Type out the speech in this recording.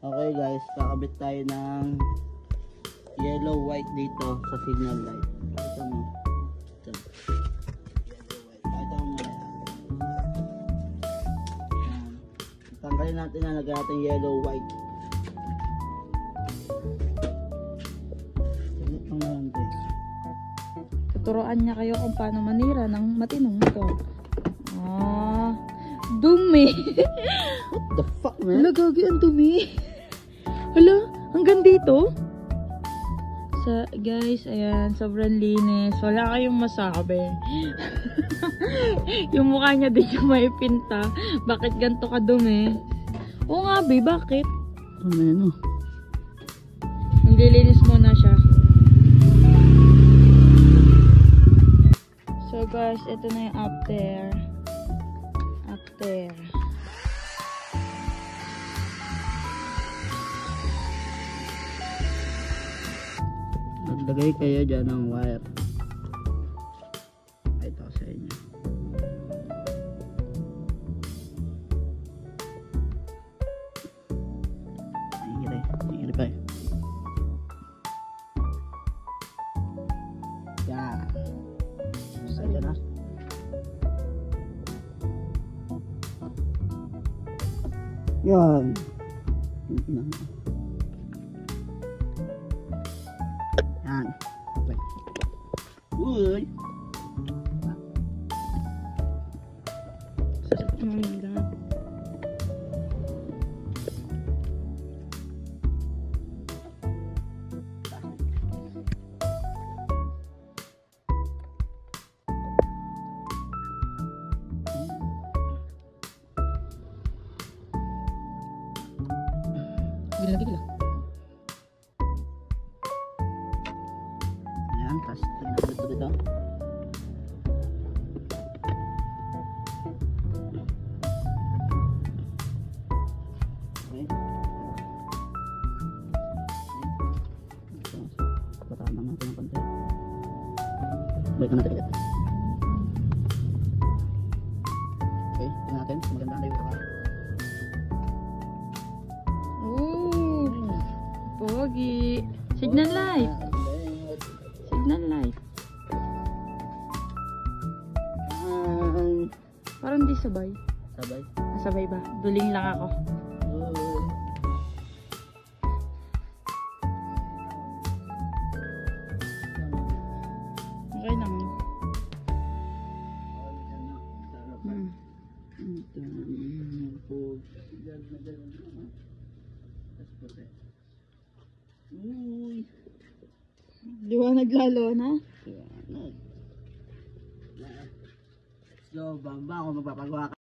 Okay guys, kakabit tayo ng yellow white dito sa signal light. Ito mo. Ito. Yellow white. Ito mo yan. Tanggalin natin na lagyan natin yellow white. Salit lang naman din. Tuturuan niya kayo kung paano manira ng matinong motor. Dumi. What the fuck, man? Hala, gagi, ang dumi. Hala, hanggang dito. Guys, ayan, sobrang linis. Wala kayong masabi. Yung mukha niya din yung may pinta. Bakit ganito ka dumi? Oo nga, be, bakit? Ano? Naglilinis muna siya. So guys, ito na yung after. Naglagay kayo dyan ng wire. Ito sa inyo. Hihiri pa eh. Yan. So yan na. Yan. Yan. Uy. Gila. Ayan, tapos tignan dito. Okay. Patahan lang natin ang konti. Balik na natin ulit. Okay, tingnan natin. Maganda na yung baka. Pogi. Signal light. Parang di sabay. Sabay. Sabay ba? Duling lang ako. Okay naman. Liwanag lalo na. Liwanag. So, bamba ako magpapagawa ka.